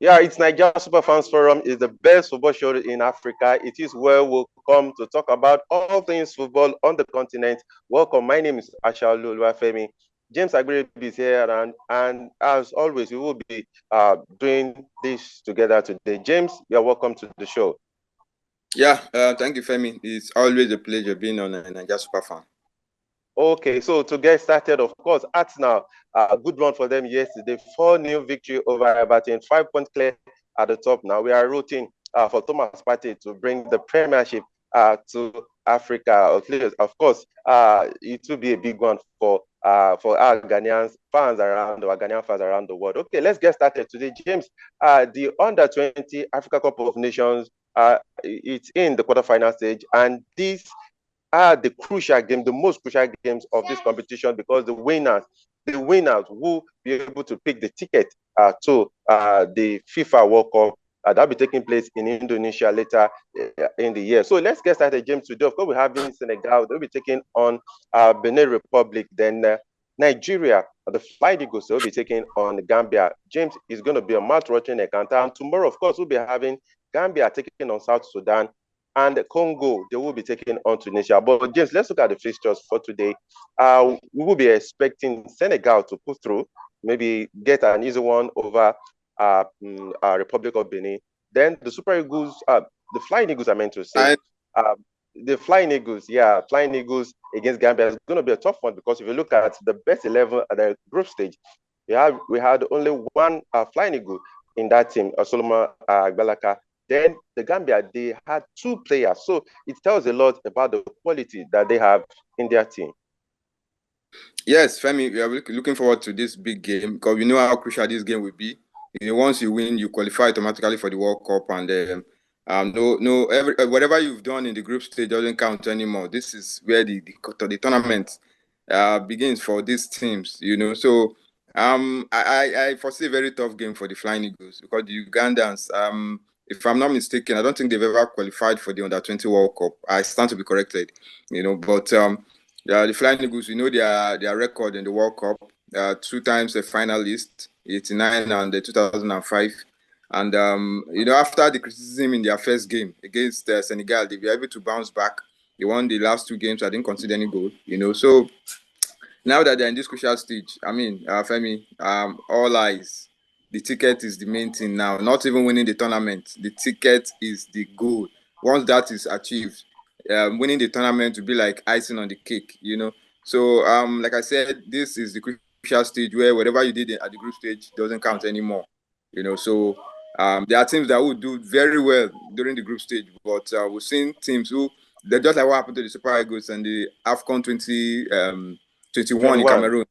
Yeah, it's Nigeria Super Fans Forum. It's the best football show in Africa. It is where we'll come to talk about all things football on the continent. Welcome. My name is Achraf Hakimi. James Agreeb is here, and as always, we will be doing this together today. James, you're welcome to the show. Yeah, thank you, Femi. It's always a pleasure being on a Nigeria Super Fan. Okay, so to get started, of course, Arsenal, a good run for them yesterday. 4-0 victory over Everton, 5 points clear at the top now. We are rooting for Thomas Partey to bring the Premiership to Africa. Of course, it will be a big one for our Ghanaian fans around the world. Okay, let's get started today, James. The Under-20 Africa Cup of Nations, it's in the quarterfinal stage, and this are the crucial game, the most crucial games of this competition, because the winners will be able to pick the ticket to the FIFA World Cup that'll be taking place in Indonesia later in the year. So let's get started, James. Today, of course, we have in Senegal. They'll be taking on Benin Republic. Then Nigeria, the Flying Eagles, they'll be taking on Gambia. James, is going to be a mouth-watering encounter. And tomorrow, of course, we'll be having Gambia taking on South Sudan. And Congo, they will be taking on Tunisia. But James, let's look at the fixtures for today. We will be expecting Senegal to pull through, maybe get an easy one over Republic of Benin. Then the Super Eagles, the Flying Eagles, I meant to say, the Flying Eagles against Gambia is going to be a tough one, because if you look at the best 11 at the group stage, we had only one Flying Eagle in that team, Solomon Gbalaka. Then the Gambia, they had two players. So it tells a lot about the quality that they have in their team. Yes, Femi, we are looking forward to this big game, because we know how crucial this game will be. Once you win, you qualify automatically for the World Cup, and whatever you've done in the group stage doesn't count anymore. This is where the tournament begins for these teams. So I foresee a very tough game for the Flying Eagles, because the Ugandans, if I'm not mistaken, I don't think they've ever qualified for the Under-20 World Cup. I stand to be corrected, but the Flying Eagles, their record in the World Cup, 2 times a finalist, 89 and 2005. And, after the criticism in their first game against Senegal, they were able to bounce back. They won the last 2 games. I didn't concede any goal, So now that they're in this crucial stage, Femi, all eyes. The ticket is the main thing now. Not even winning the tournament. The ticket is the goal. Once that is achieved, winning the tournament will be like icing on the cake, So, like I said, this is the crucial stage where whatever you did at the group stage doesn't count anymore, So, there are teams that will do very well during the group stage, but we've seen teams who, they're just like what happened to the Super Eagles and the AFCON 2021 in Cameroon.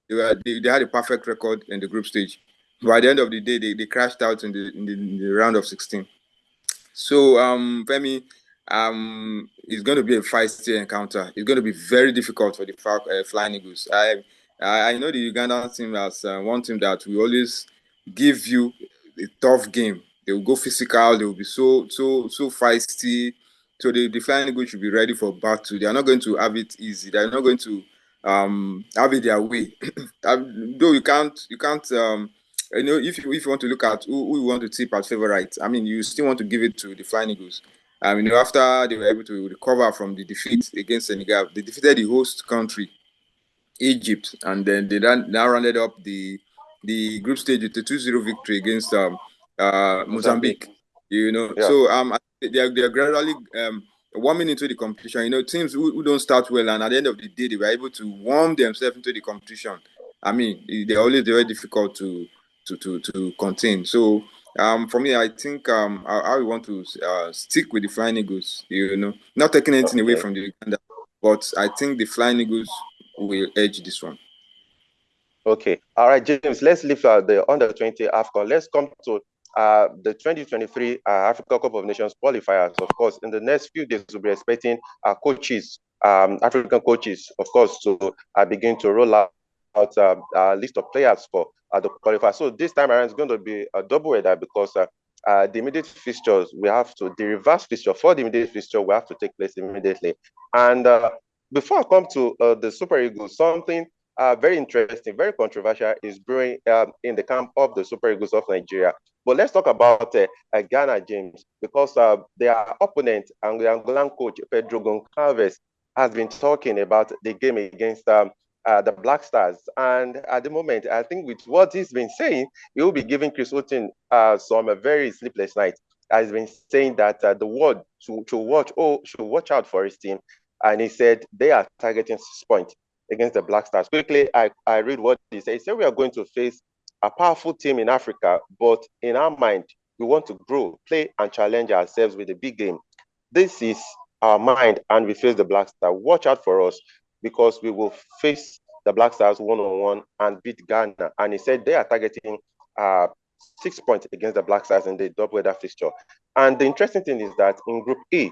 They had a perfect record in the group stage. By the end of the day, they crashed out in the round of 16. So, Femi, it's going to be a feisty encounter. It's going to be very difficult for the Flying Eagles. I know the Ugandan team as one team that will always give you a tough game. They will go physical. They will be so feisty. So the Flying Eagles should be ready for battle. They are not going to have it easy. They are not going to have it their way. Though you can't. If you want to look at who you want to tip as favorite, you still want to give it to the Flying Eagles. After they were able to recover from the defeat against Senegal, they defeated the host country, Egypt, and then they now rounded up the group stage with a 2-0 victory against Mozambique. Yeah. So they are gradually warming into the competition. Teams who don't start well, and at the end of the day, they were able to warm themselves into the competition. They're always very difficult to contain. So for me, I think I want to stick with the Flying Eagles. Not taking anything away from the Uganda, but I think the Flying Eagles will edge this one. Okay, all right, James. Let's leave the Under-20 AFCON. Let's come to the 2023 Africa Cup of Nations qualifiers. Of course, in the next few days, we'll be expecting coaches, African coaches, of course, to begin to roll out a list of players for the qualifiers. So this time around, it's going to be a double header, because the immediate fixtures, the reverse fixture for the immediate fixture will have to take place immediately. And before I come to the Super Eagles, something very interesting, very controversial is brewing in the camp of the Super Eagles of Nigeria. But let's talk about Ghana, James, because their opponent and the Angolan coach, Pedro Goncalves, has been talking about the game against the Black Stars. And at the moment, I think with what he's been saying, he will be giving Chris Hughton some very sleepless nights. Has been saying that the world should watch out for his team. And he said they are targeting 6 points against the Black Stars. Quickly, I read what he said. He said we are going to face a powerful team in Africa, but in our mind, we want to grow, play, and challenge ourselves with a big game. This is our mind, and we face the Black Stars. Watch out for us because we will face the Black Stars one-on-one and beat Ghana. And he said they are targeting 6 points against the Black Stars in the double-header fixture. And the interesting thing is that in Group E,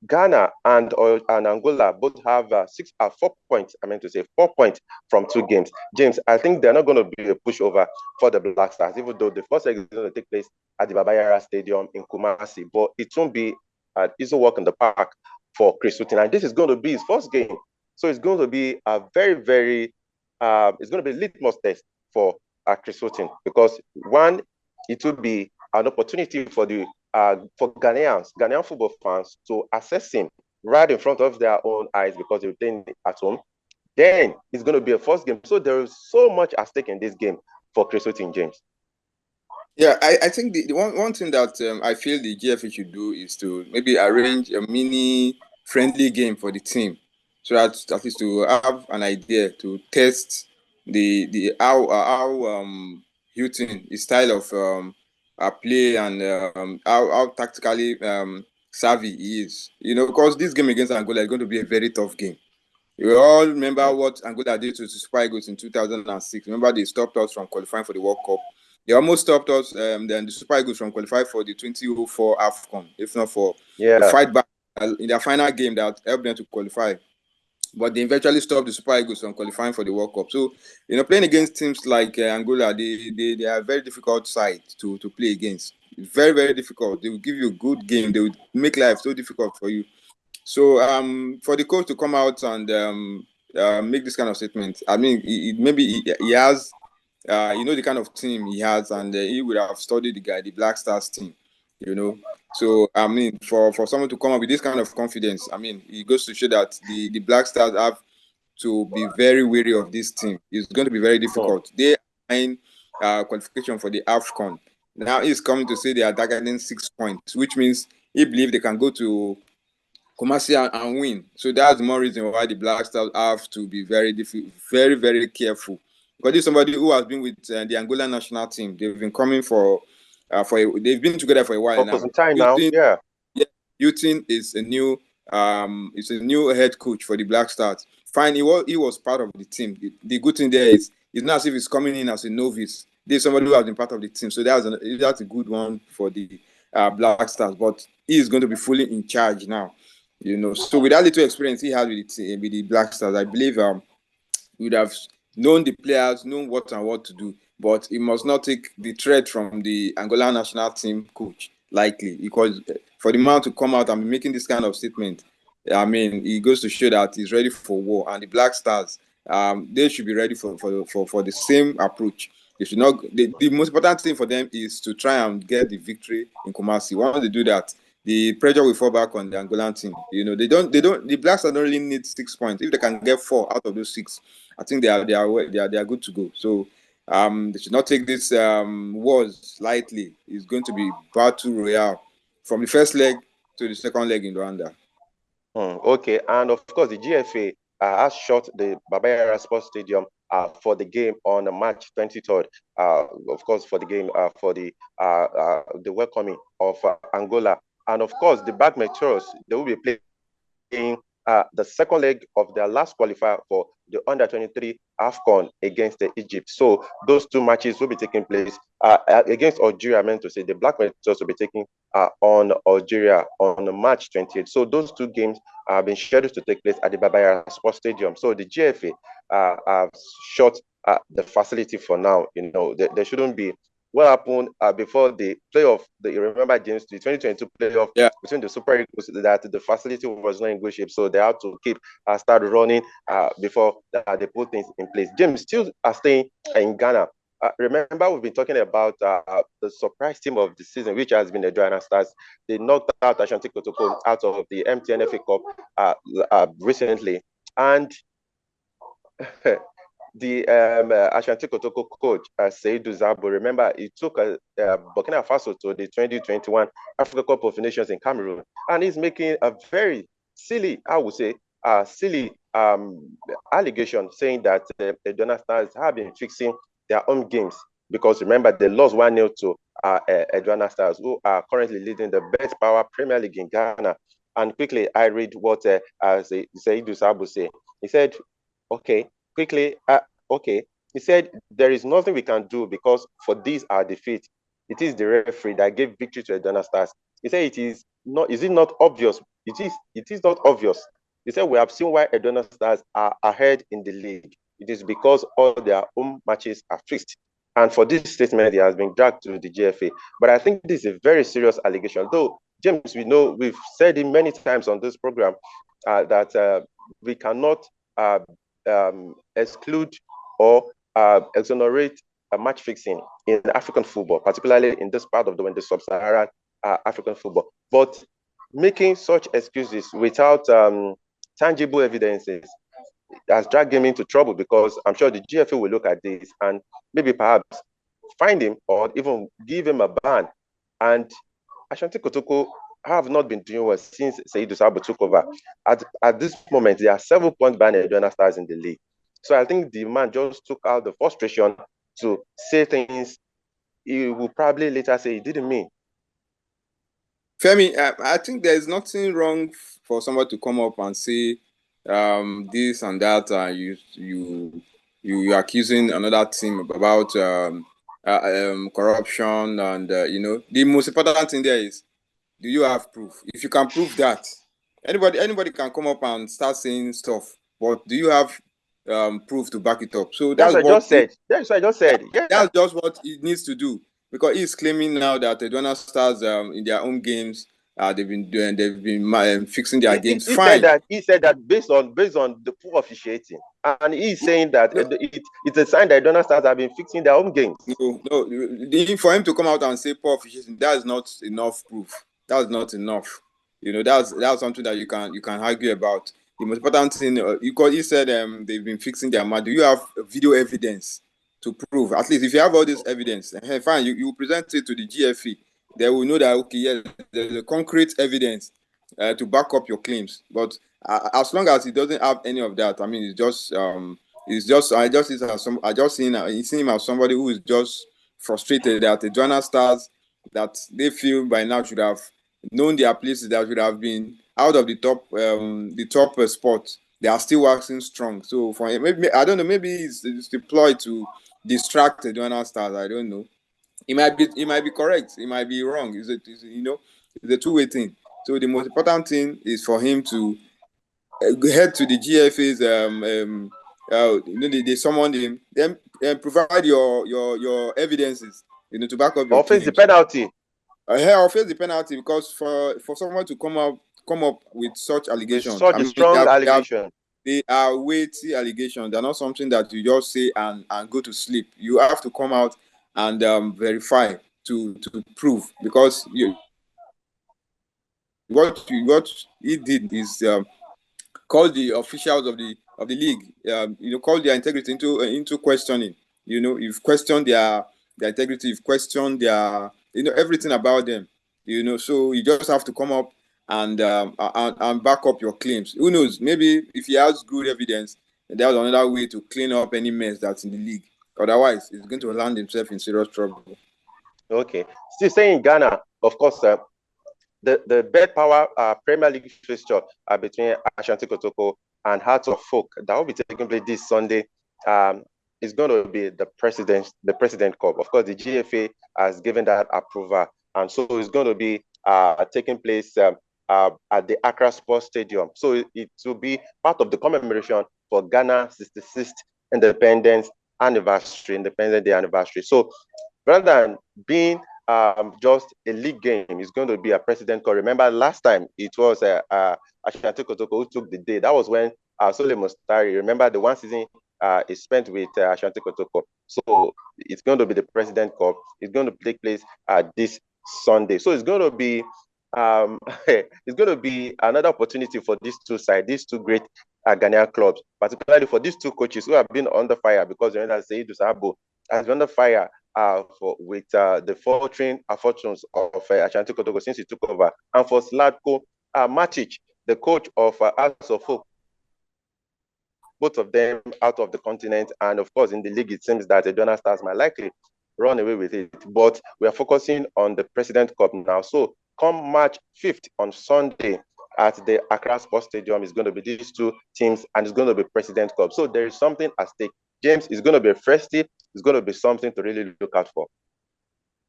Ghana and Angola both have 4 points. I meant to say 4 points from 2 games. James, I think they're not going to be a pushover for the Black Stars, even though the first leg is going to take place at the Babayara Stadium in Kumasi. But it won't be an easy walk in the park for Chris Hughton. And this is going to be his first game. So it's going to be a it's going to be a litmus test for Chris Hughton because, one, it will be an opportunity for Ghanaian football fans to assess him right in front of their own eyes because they're playing at home. Then it's going to be a first game. So there is so much at stake in this game for Chris Hughton, James. Yeah, I think the one thing that I feel the GFA should do is to maybe arrange a mini friendly game for the team, so that at least to have an idea to test the how Houghton, his style of play and how tactically savvy he is. Because this game against Angola is going to be a very tough game. You all remember what Angola did to Super Eagles in 2006. Remember they stopped us from qualifying for the World Cup. They almost stopped us, then the Super Eagles from qualifying for the 2004 AFCON, if not for the fight back in their final game that helped them to qualify. But they eventually stopped the Super Eagles from qualifying for the World Cup. So, playing against teams like Angola, they are a very difficult side to play against. Very, very difficult. They will give you a good game. They will make life so difficult for you. So, for the coach to come out and make this kind of statement, I mean, maybe he has, the kind of team he has, and he would have studied the Black Stars team, So, I mean, for someone to come up with this kind of confidence, I mean, it goes to show that the Black Stars have to be very wary of this team. It's going to be very difficult. They are in qualification for the AFCON. Now he's coming to say they are targeting 6 points, which means he believes they can go to Kumasi and win. So that's more reason why the Black Stars have to be very, very, very careful. Because this is somebody who has been with the Angola national team. They've been coming they've been together for a while now. Houghton is a new head coach for the Black Stars. Fine, he was part of the team. The good thing there is it's not as if he's coming in as a novice. There's somebody who has been part of the team. So that's a good one for the Black Stars. But he is going to be fully in charge now. So with that little experience he had with the Black Stars, I believe he would have known the players, known what and what to do. But he must not take the threat from the Angola national team coach lightly, because for the man to come out and be making this kind of statement, I mean, it goes to show that he's ready for war. And the Black Stars, they should be ready for the same approach. They should not. The most important thing for them is to try and get the victory in Kumasi. Once they do that, the pressure will fall back on the Angolan team. The Black Stars don't really need 6 points. If they can get 4 out of those 6, I think they are good to go. So they should not take this wars lightly. It's going to be battle royale from the first leg to the second leg in Rwanda. Okay, and of course the GFA has shot the Babayara Sports Stadium for the game on March 23rd. Of course, for the game for the welcoming of Angola, and of course the back Meteors, they will be playing the second leg of their last qualifier for the under-23 AFCON against Egypt. So those 2 matches will be taking place against Algeria. I meant to say the Black Meteors will be taking on Algeria on March 28th. So those 2 games have been scheduled to take place at the Babayara Sports Stadium. So the GFA have shut the facility for now. There shouldn't be what happened before the playoff. You remember, James, the 2022 playoff between the Super Eagles, that the facility was not in good shape, so they had to start running before they put things in place. James, still staying in Ghana. remember, we've been talking about the surprise team of the season, which has been the Ghana Stars. They knocked out Ashanti Kotoko out of the MTNFA Cup recently. And the Ashanti Kotoko coach, Seydou Zabo, remember, he took Burkina Faso to the 2021 Africa Cup of Nations in Cameroon. And he's making a very silly, I would say, silly allegation saying that the Ghana Stars have been fixing their own games. Because remember, they lost 1-0 to Ghana Stars, who are currently leading the best power Premier League in Ghana. And quickly, I read what Seydou Zabo said. He said, okay, quickly, okay. He said, there is nothing we can do because for this our defeat, it is the referee that gave victory to the Ghana Stars. He said, is it not obvious? It is not obvious. He said, we have seen why Ghana Stars are ahead in the league. It is because all their home matches are fixed. And for this statement, he has been dragged to the GFA. But I think this is a very serious allegation. Though, James, we know, we've said it many times on this program that we cannot exclude or exonerate match fixing in African football, particularly in this part of the sub-Saharan African football. But making such excuses without tangible evidences has dragged him into trouble, because I'm sure the GFA will look at this and maybe perhaps find him or even give him a ban. And Ashanti Kotoko have not been doing well since Seydou Zabo took over. At this moment, they are 7-point behind the Ghana Stars in the league. So I think the man just took out the frustration to say things he will probably later say he didn't mean. Femi, I think there's nothing wrong for someone to come up and say this and that. You accusing another team about corruption, and the most important thing there is, do you have proof? If you can prove that, anybody can come up and start saying stuff, but do you have proof to back it up? So that's what I just said. That's what I just said. Yeah. That's just what it needs to do, because he's claiming now that the Ghana Stars in their own games they've been fixing their games. He Fine. He said that based on the poor officiating, and he's saying that it's a sign that Ghana Stars have been fixing their own games. No, for him to come out and say poor officiating, that is not enough proof. That's not enough. That's something that you can argue about. The most important thing, because he said they've been fixing their match. Do you have video evidence to prove? At least if you have all this evidence, fine, you present it to the GFE. They will know that, okay, yeah, there's a concrete evidence to back up your claims. But as long as he doesn't have any of that, I mean, I just seen him as somebody who is just frustrated that the Ghana Stars, that they feel by now should have known their places, that should have been out of the top spot. They are still waxing strong. So for him, maybe, I don't know, maybe it's deployed to distract the Ghana Stars. I don't know. It might be correct. It might be wrong. It's a two-way thing. So the most important thing is for him to head to the GFA's. They summoned him. Then provide your evidences. To back up your claims. Face the penalty. Or face the penalty, because for someone to come up with such allegations, strong allegation. They are weighty allegations. They're not something that you just say and go to sleep. You have to come out and verify to prove, because what he did is call the officials of the league, call their integrity into questioning. You've questioned their integrity, you've questioned their everything about them. So you just have to come up and back up your claims. Who knows? Maybe if he has good evidence, there's another way to clean up any mess that's in the league. Otherwise, he's going to land himself in serious trouble. Okay. Still saying Ghana, of course, the bed power Premier League fixture between Ashanti Kotoko and Hearts of Folk that will be taking place this Sunday is going to be the President Cup. Of course, the GFA has given that approval, and so it's going to be taking place at the Accra Sports Stadium. So it will be part of the commemoration for Ghana's 66th Independence Day anniversary. So rather than being just a league game, it's going to be a President Cup. Remember last time it was Ashanti Kotoko who took the day. That was when Sole Mustari, remember the one season is spent with Ashanti Kotoko. So it's going to be the President Cup. It's going to take place this Sunday. So it's going to be it's going to be another opportunity for these two sides, these two great Ghanaian clubs, particularly for these two coaches who have been under fire because Seydou Sabo has been under fire with the faltering fortunes of Ashanti Kotoko since he took over, and for Slatko Matic, the coach of House of Folk, both of them out of the continent, and of course in the league it seems that the Donald Stars might likely run away with it. But we are focusing on the President Cup now. So come March 5th on Sunday at the Accra Sports Stadium is going to be these two teams, and it's going to be President Cup. So there is something at stake. James, is going to be a festive. It's going to be something to really look out for.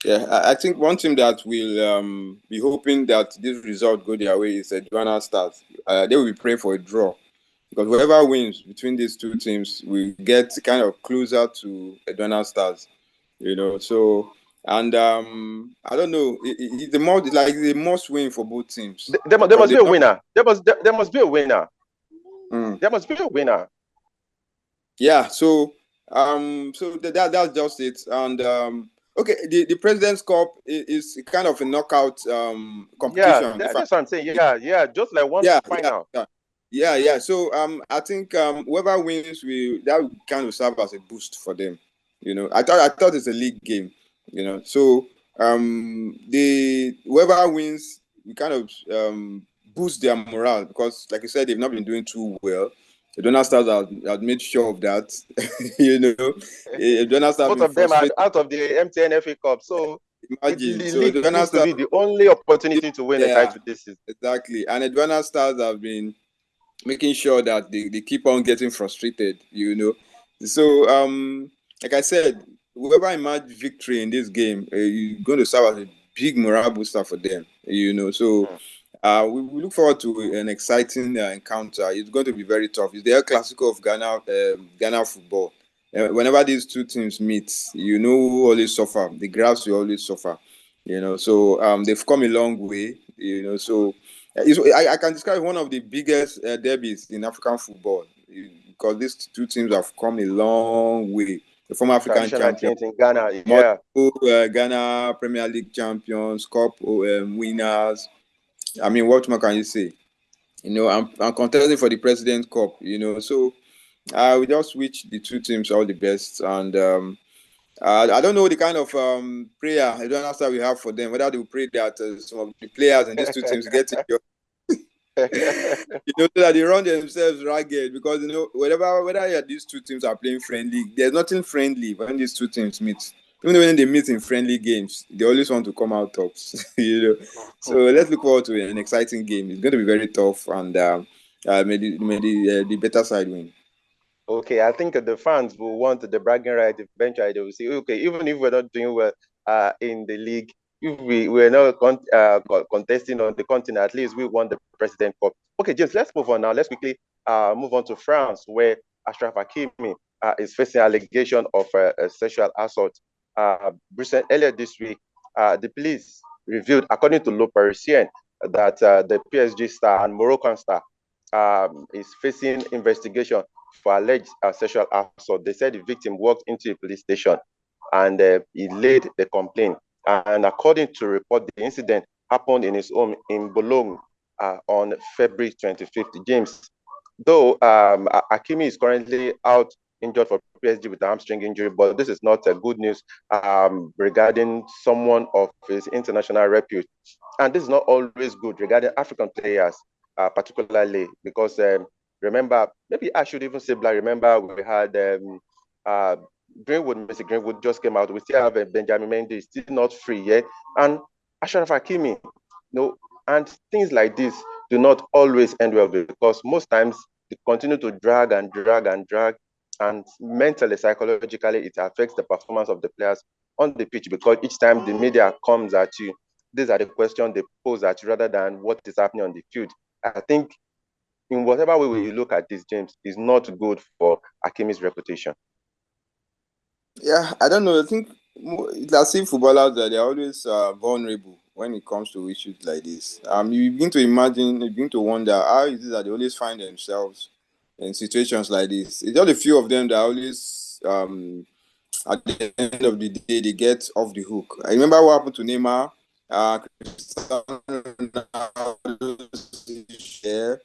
Yeah, I think one team that will be hoping that this result go their way is the Donald Stars. They will be praying for a draw, because whoever wins between these two teams will get kind of closer to the Donald Stars. So. And I don't know. It's the most like the must win for both teams. There must be a winner. There must be a winner. There must be a winner. Yeah. So that's just it. And okay, the President's Cup is kind of a knockout competition. Yeah, that's what I'm saying. Yeah, just like one final. Yeah. So I think whoever wins that will kind of serve as a boost for them. I thought it's a league game. So whoever wins, we kind of boost their morale, because, like you said, they've not been doing too well. The Donald Stars have made sure of that. Donald Stars both of them are out of the MTN FA Cup, so imagine. The league seems to be the only opportunity to win a title this season. Exactly, and the Donald Stars have been making sure that they keep on getting frustrated. So like I said, whoever emerges victory in this game, you're going to serve as a big morale booster for them. So we look forward to an exciting encounter. It's going to be very tough. It's the El Clasico of Ghana football. Whenever these two teams meet, who always suffer. The grass will always suffer. So they've come a long way. So I can describe one of the biggest derbies in African football, because these two teams have come a long way. The former African champions in Ghana, Ghana Premier League champions, Cup winners. I mean, what more can you say? I'm contesting for the President Cup. So we just wish the two teams all the best, and I don't know the kind of prayer I don't know we have for them. Whether they will pray that some of the players in these two teams get to so that they run themselves ragged, because whether these two teams are playing friendly, there's nothing friendly when these two teams meet. Even when they meet in friendly games, they always want to come out tops. So let's look forward to an exciting game. It's going to be very tough, and may the better side win. Okay, I think the fans will want the bragging right. Eventually, they will say, okay, even if we're not doing well in the league, if we're not contesting on the continent, at least we won the President Cup. Okay, James, let's move on now. Let's quickly move on to France, where Achraf Hakimi is facing allegation of sexual assault. Earlier this week, the police revealed, according to Le Parisien, that the PSG star and Moroccan star is facing investigation for alleged sexual assault. They said the victim walked into a police station and he laid the complaint. And according to report, the incident happened in his home in Boulogne on February 25th. James, though Hakimi is currently out injured for PSG with a hamstring injury, but this is not good news regarding someone of his international repute. And this is not always good regarding African players, particularly because remember, maybe I should even say black. Remember, we had Greenwood, Mr. Greenwood just came out. We still have Benjamin Mendy, still not free yet, and Achraf Hakimi. And things like this do not always end well, because most times they continue to drag, and mentally, psychologically, it affects the performance of the players on the pitch, because each time the media comes at you, these are the questions they pose at you rather than what is happening on the field. I think in whatever way you look at this, James, is not good for Hakimi's reputation. Yeah, I don't know. I think it's as if footballers they're always vulnerable when it comes to issues like this. You begin to imagine, you begin to wonder how is it that they always find themselves in situations like this. It's just a few of them that always at the end of the day they get off the hook. I remember what happened to Neymar, Cristiano Ronaldo share,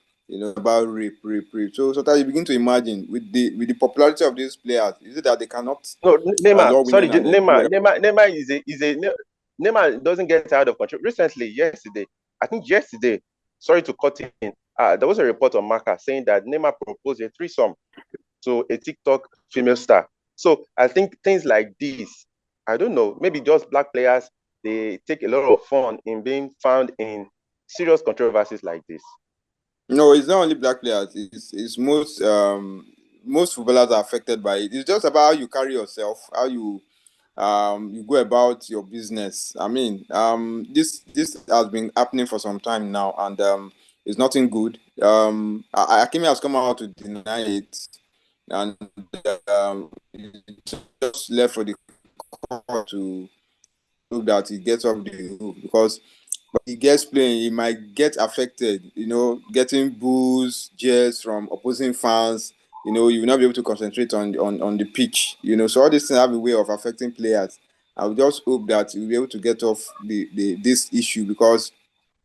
about rape. So sometimes you begin to imagine with the popularity of these players, is it that they cannot No, Neymar, log sorry, women and then do whatever? Neymar doesn't get out of control. Recently, yesterday, sorry to cut in, there was a report on Marca saying that Neymar proposed a threesome to a TikTok female star. So I think things like this, I don't know, maybe just black players, they take a lot of fun in being found in serious controversies like this. No, it's not only black players. It's most footballers are affected by it. It's just about how you carry yourself, how you go about your business. I mean, this has been happening for some time now, and it's nothing good. Hakimi has come out to deny it, and it's just left for the court to prove that he gets off the hook, because he gets playing, he might get affected, getting boos, jeers from opposing fans. You will not be able to concentrate on the pitch. So all these things have a way of affecting players. I would just hope that he'll be able to get off this issue, because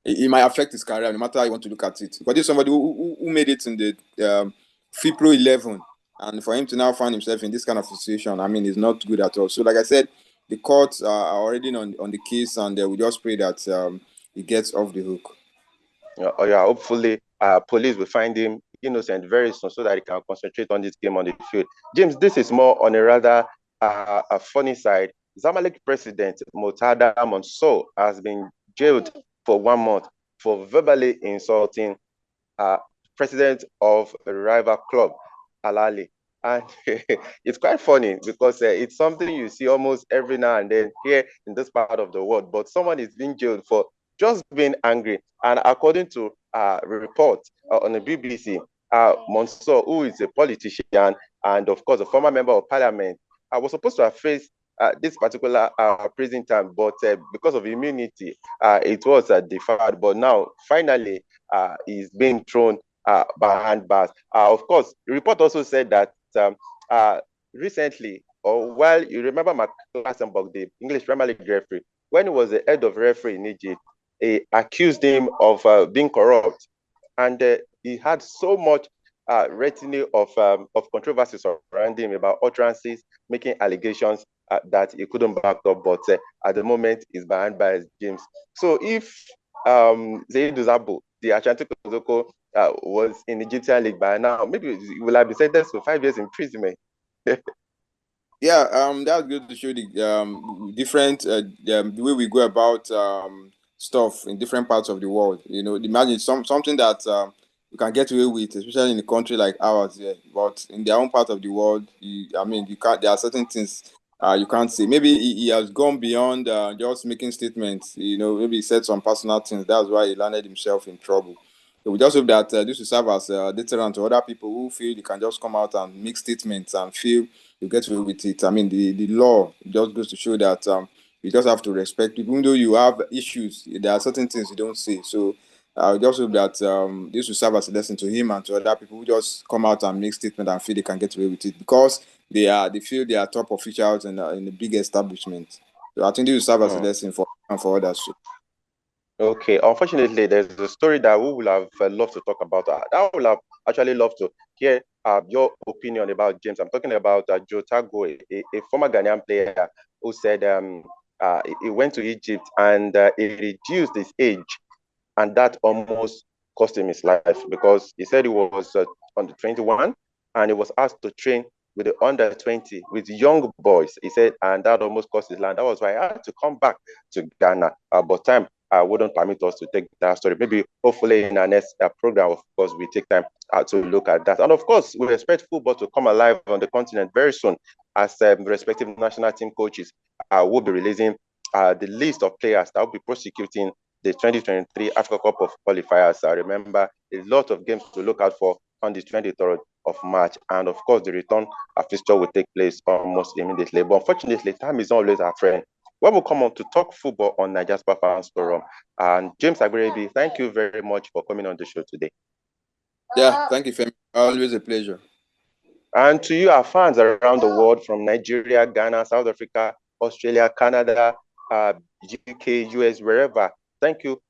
it might affect his career no matter how you want to look at it. Because this is somebody who made it in the FIPRO 11, and for him to now find himself in this kind of situation, I mean, it's not good at all. So like I said, the courts are already on the case, and we just pray that he gets off the hook. Hopefully police will find him innocent very soon so that he can concentrate on this game on the field. James, this is more on a rather a funny side. Zamalek president Murtada Mansour has been jailed for 1 month for verbally insulting president of a rival club, Al Ahly. And it's quite funny because it's something you see almost every now and then here in this part of the world. But someone is being jailed for just being angry. And according to a report on the BBC, Mansour, who is a politician and of course a former member of parliament, was supposed to have faced this particular prison term, but because of immunity, it was deferred. But now, finally, he's being thrown behind bars. Of course, the report also said that recently, or while you remember Mark Klassenberg, the English Premier League referee, when he was the head of referee in Egypt, he accused him of being corrupt, and he had so much retinue of controversies surrounding him about utterances, making allegations that he couldn't back up. But at the moment, he's behind bars, James. So if Zaid Zabo, the Ashanti Kotoko, was in Egyptian league by now, maybe he will have been sentenced to 5 years imprisonment. Yeah, that's good to show the different the way we go about stuff in different parts of the world. Imagine something that you can get away with, especially in a country like ours here. But in their own part of the world, you can't. There are certain things you can't say. Maybe he has gone beyond just making statements. Maybe he said some personal things. That's why he landed himself in trouble. So we just hope that this will serve as a deterrent to other people who feel they can just come out and make statements and feel you get away with it. I mean, the law just goes to show that you just have to respect people. Even though you have issues, there are certain things you don't say. So I just hope that this will serve as a lesson to him and to other people who just come out and make statements and feel they can get away with it, because they feel they are top officials in the big establishment. So I think this will serve as a lesson for others too. Okay, unfortunately, there's a story that we will have loved to talk about. I would have actually loved to hear your opinion about James. I'm talking about Joe Tago, a former Ghanaian player who said he went to Egypt and he reduced his age, and that almost cost him his life, because he said he was under 21 and he was asked to train with the under 20 with young boys. He said, and that almost cost his life. That was why I had to come back to Ghana, but time wouldn't permit us to take that story. Maybe, hopefully, in our next program, of course, we take time to look at that. And of course, we expect football to come alive on the continent very soon, as respective national team coaches will be releasing the list of players that will be prosecuting the 2023 Africa Cup of qualifiers. I remember a lot of games to look out for on the 23rd of March. And of course, the return fixture will take place almost immediately. But unfortunately, time is not always our friend. When we come on to talk football on Nigeria's Fans Forum, and James Agberebi, thank you very much for coming on the show today. Yeah, thank you, Femi. Always a pleasure. And to you, our fans around the world, from Nigeria, Ghana, South Africa, Australia, Canada, UK, US, wherever, thank you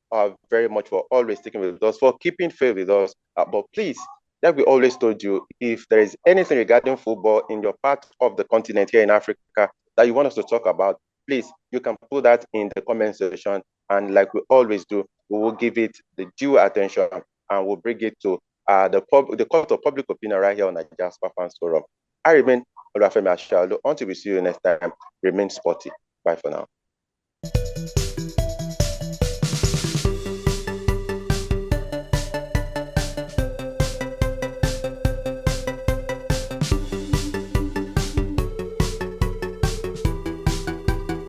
very much for always sticking with us, for keeping faith with us. But please, like we always told you, if there is anything regarding football in your part of the continent here in Africa that you want us to talk about, please, you can put that in the comment section. And like we always do, we will give it the due attention and we'll bring it to the court of public opinion right here on Nigeria Super Fans Forum. I remain Olafemi Ashalu. Until we see you next time, remain sporty. Bye for now.